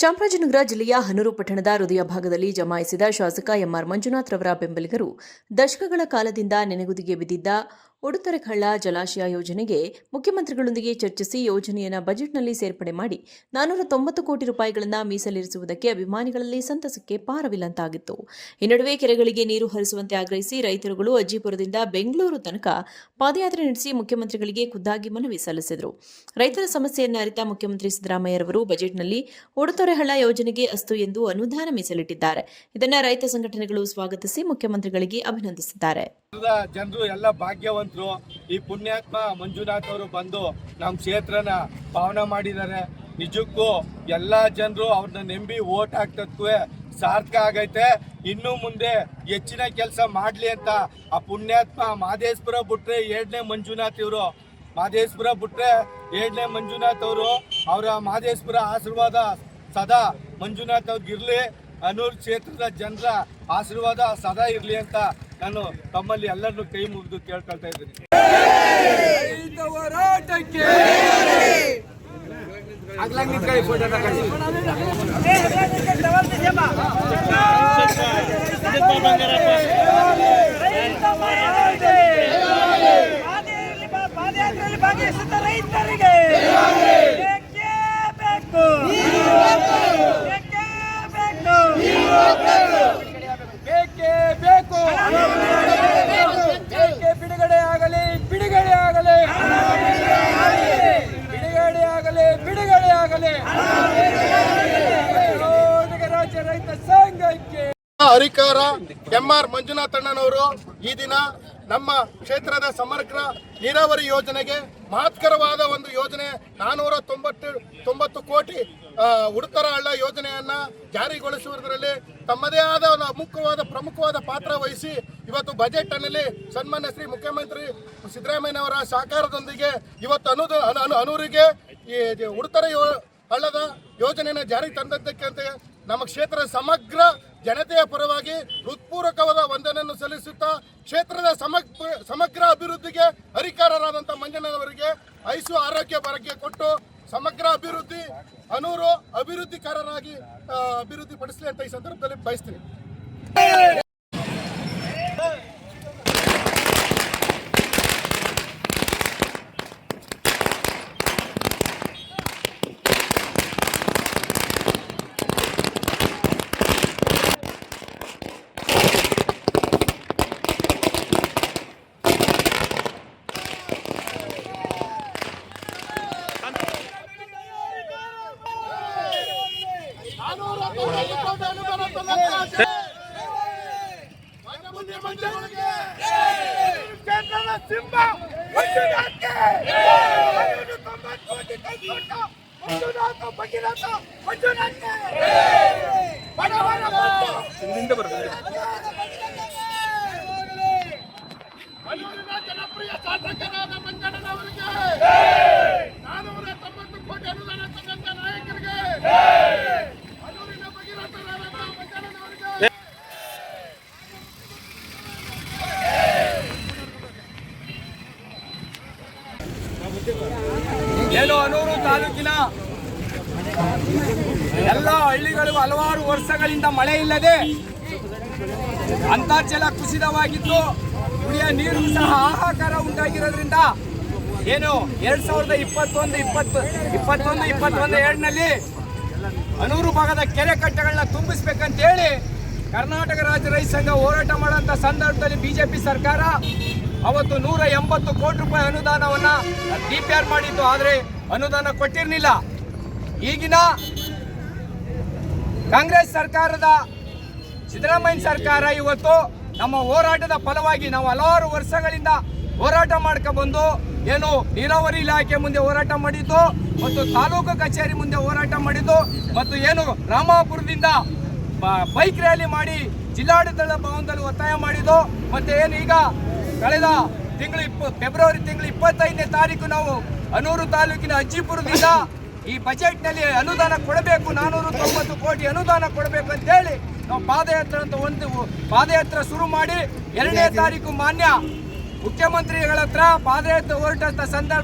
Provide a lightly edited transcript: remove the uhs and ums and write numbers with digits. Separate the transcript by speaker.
Speaker 1: ಚಾಮರಾಜನಗರ ಜಿಲ್ಲೆಯ ಹನೂರು ಪಟ್ಟಣದ ಹೃದಯ ಭಾಗದಲ್ಲಿ ಜಮಾಯಿಸಿದ ಶಾಸಕ ಎಂಆರ್ ಮಂಜುನಾಥ್ ರವರ ಬೆಂಬಲಿಗರು ದಶಕಗಳ ಕಾಲದಿಂದ ನೆನೆಗುದಿಗೆ ಬಿದ್ದಿದ್ದ ಉಡುತರೆಹಳ್ಳ ಜಲಾಶಯ ಯೋಜನೆಗೆ ಮುಖ್ಯಮಂತ್ರಿಗಳೊಂದಿಗೆ ಚರ್ಚಿಸಿ ಯೋಜನೆಯನ್ನು ಬಜೆಟ್ನಲ್ಲಿ ಸೇರ್ಪಡೆ ಮಾಡಿ 490 ಕೋಟಿ ರೂಪಾಯಿಗಳನ್ನು ಮೀಸಲಿರಿಸುವುದಕ್ಕೆ ಅಭಿಮಾನಿಗಳಲ್ಲಿ ಸಂತಸಕ್ಕೆ ಪಾರವಿಲ್ಲಂತಾಗಿತ್ತು. ಈ ನಡುವೆ ಕೆರೆಗಳಿಗೆ ನೀರು ಹರಿಸುವಂತೆ ಆಗ್ರಹಿಸಿ ರೈತರುಗಳು ಅಜ್ಜಿಪುರದಿಂದ ಬೆಂಗಳೂರು ತನಕ ಪಾದಯಾತ್ರೆ ನಡೆಸಿ ಮುಖ್ಯಮಂತ್ರಿಗಳಿಗೆ ಖುದ್ದಾಗಿ ಮನವಿ ಸಲ್ಲಿಸಿದರು. ರೈತರ ಸಮಸ್ಯೆಯನ್ನು ಅರಿತ ಮುಖ್ಯಮಂತ್ರಿ ಸಿದ್ದರಾಮಯ್ಯರವರು ಬಜೆಟ್ನಲ್ಲಿ ಉಡುತೊರೆಹಳ್ಳ ಯೋಜನೆಗೆ ಅಸ್ತು ಎಂದು ಅನುದಾನ ಮೀಸಲಿಟ್ಟಿದ್ದಾರೆ. ಇದನ್ನು ರೈತ ಸಂಘಟನೆಗಳು ಸ್ವಾಗತಿಸಿ ಮುಖ್ಯಮಂತ್ರಿಗಳಿಗೆ ಅಭಿನಂದಿಸಿದ್ದಾರೆ.
Speaker 2: ಜನರು ಎಲ್ಲ ಭಾಗ್ಯವಂತರು. ಈ ಪುಣ್ಯಾತ್ಮ ಮಂಜುನಾಥ್ ಅವರು ಬಂದು ನಮ್ಮ ಕ್ಷೇತ್ರನ ಪಾವನ ಮಾಡಿದ್ದಾರೆ. ನಿಜಕ್ಕೂ ಎಲ್ಲ ಜನರು ಅವ್ರನ್ನ ನಂಬಿ ಓಟ್ ಹಾಕ್ತಕ್ಕೂ ಸಾರ್ಥಕ ಆಗೈತೆ. ಇನ್ನು ಮುಂದೆ ಹೆಚ್ಚಿನ ಕೆಲಸ ಮಾಡಲಿ ಅಂತ ಆ ಪುಣ್ಯಾತ್ಮ ಮಾದೇಶ್ಪುರ ಬಿಟ್ರೆ ಎರಡನೇ ಮಂಜುನಾಥ್ ಇವರು ಮಂಜುನಾಥ್ ಅವರು ಅವರ ಮಾದೇಶ್ಪುರ ಆಶೀರ್ವಾದ ಸದಾ ಮಂಜುನಾಥ್ ಅವ್ರಿಗಿರ್ಲಿ, ಹನೂರು ಕ್ಷೇತ್ರದ ಜನರ ಆಶೀರ್ವಾದ ಸದಾ ಇರಲಿ ಅಂತ ನಾನು ತಮ್ಮಲ್ಲಿ ಎಲ್ಲರನ್ನೂ ಕೈ ಮುಗಿದು ಕೇಳ್ಕೊಳ್ತಾ ಇದ್ದೀನಿ.
Speaker 3: ರೈತರಿಗೆ ಬಿಡುಗಡೆ ಆಗಲಿ ರಾಜ್ಯ ರೈತ ಸಂಘಕ್ಕೆ
Speaker 2: ಹರಿಕಾರ ಎಂಆರ್ ಮಂಜುನಾಥ್ ಅಣ್ಣನವರು ಈ ದಿನ ನಮ್ಮ ಕ್ಷೇತ್ರದ ಸಮಗ್ರ ನೀರಾವರಿ ಯೋಜನೆಗೆ ಮಹತ್ಕರವಾದ ಒಂದು ಯೋಜನೆ 490 ಕೋಟಿ ಉಡುತೊರೆಹಳ್ಳ ಯೋಜನೆಯನ್ನ ಜಾರಿಗೊಳಿಸುವುದರಲ್ಲಿ ತಮ್ಮದೇ ಆದ ಒಂದು ಪ್ರಮುಖವಾದ ಪಾತ್ರ ವಹಿಸಿ ಇವತ್ತು ಬಜೆಟ್ ನಲ್ಲಿ ಸನ್ಮಾನ್ಯ ಶ್ರೀ ಮುಖ್ಯಮಂತ್ರಿ ಸಿದ್ದರಾಮಯ್ಯನವರ ಸಹಕಾರದೊಂದಿಗೆ ಇವತ್ತು ಹನೂರಿಗೆ ಈ ಉಡುತೊರೆಹಳ್ಳದ ಯೋಜನೆಯನ್ನು ಜಾರಿಗೆ ತಂದದ್ದಕ್ಕೆ ನಮ್ಮ ಕ್ಷೇತ್ರದ ಸಮಗ್ರ ಜನತೆಯ ಪರವಾಗಿ ಹೃತ್ಪೂರ್ವಕವಾದ ವಂದನೆಯನ್ನು ಸಲ್ಲಿಸುತ್ತಾ ಕ್ಷೇತ್ರದ ಸಮಗ್ರ ಅಭಿವೃದ್ಧಿಗೆ ಹರಿಕಾರರಾದಂಥ ಮಂಜಣ್ಣನವರಿಗೆ ಐಸು ಆರೋಗ್ಯ ಕೊಟ್ಟು ಸಮಗ್ರ ಅಭಿವೃದ್ಧಿ ಹನೂರು ಅಭಿವೃದ್ಧಿಕಾರರಾಗಿ ಅಭಿವೃದ್ಧಿ ಪಡಿಸಲಿ ಅಂತ ಈ ಸಂದರ್ಭದಲ್ಲಿ ಬಯಸ್ತೀನಿ. ಜನಪ್ರಿಯ ಶಾಸಕರಾದ ಮಂಜಣ್ಣನವರಿಗೆ 490 ಕೋಟಿ ಅನುದಾನ ತಂದಂತ ನಾಯಕರಿಗೆ ಹನೂರಿನ ಭಗೀರಥರಾದ ಮಂಜಣ್ಣನವರಿಗೆ
Speaker 4: ಏನು ಹನೂರು ತಾಲೂಕಿನ ಎಲ್ಲ ಹಳ್ಳಿಗಳಿಗೂ ಹಲವಾರು ವರ್ಷಗಳಿಂದ ಮಳೆ ಇಲ್ಲದೆ ಅಂತರ್ಜಲ ಕುಸಿತವಾಗಿದ್ದು ಕುಡಿಯ ನೀರು ಸಹ ಹಾಹಾಕಾರ ಉಂಟಾಗಿರೋದ್ರಿಂದ ಏನು 2021-22 ಹನೂರು ಭಾಗದ ಕೆರೆ ಕಟ್ಟೆಗಳನ್ನ ತುಂಬಿಸ್ಬೇಕಂತ ಹೇಳಿ ಕರ್ನಾಟಕ ರಾಜ್ಯ ರೈತ ಸಂಘ ಹೋರಾಟ ಮಾಡುವಂಥ ಸಂದರ್ಭದಲ್ಲಿ ಬಿಜೆಪಿ ಸರ್ಕಾರ ಅವತ್ತು 180 ಕೋಟಿ ರೂಪಾಯಿ ಅನುದಾನವನ್ನು DPR ಮಾಡಿತ್ತು. ಆದರೆ ಅನುದಾನ ಕೊಟ್ಟಿರಲಿಲ್ಲ. ಈಗಿನ ಕಾಂಗ್ರೆಸ್ ಸರ್ಕಾರದ ಸಿದ್ದರಾಮಯ್ಯ ಸರ್ಕಾರ ಇವತ್ತು ನಮ್ಮ ಹೋರಾಟದ ಫಲವಾಗಿ ನಾವು ಹಲವಾರು ವರ್ಷಗಳಿಂದ ಹೋರಾಟ ಮಾಡ್ಕೊಂಡ್ಬಂದು ಏನು ನೀರಾವರಿ ಇಲಾಖೆ ಮುಂದೆ ಹೋರಾಟ ಮಾಡಿದ್ದು ಮತ್ತು ತಾಲೂಕು ಕಚೇರಿ ಮುಂದೆ ಹೋರಾಟ ಮಾಡಿದ್ದು ಮತ್ತು ಏನು ರಾಮಾಪುರದಿಂದ ಬೈಕ್ ರ್ಯಾಲಿ ಮಾಡಿ ಜಿಲ್ಲಾಡಳಿತ ಭವನದಲ್ಲಿ ಒತ್ತಾಯ ಮಾಡಿದ್ದು ಮತ್ತು ಏನು ಈಗ ಕಳೆದ ಫೆಬ್ರವರಿ ತಿಂಗಳು 25ನೇ ತಾರೀಕು ನಾವು ಹನೂರು ತಾಲೂಕಿನ ಅಜ್ಜಿಪುರದಿಂದ ಈ ಬಜೆಟ್ನಲ್ಲಿ ಅನುದಾನ ಕೊಡಬೇಕು, 490 ಕೋಟಿ ಅನುದಾನ ಕೊಡಬೇಕು ಅಂತೇಳಿ ನಾವು ಪಾದಯಾತ್ರೆ ಶುರು ಮಾಡಿ 2ನೇ ತಾರೀಕು ಮಾನ್ಯ ಮುಖ್ಯಮಂತ್ರಿಗಳ ಹತ್ರ ಪಾದಯಾತ್ರೆ ಹೊರಟಂತ ಸಂದರ್ಭ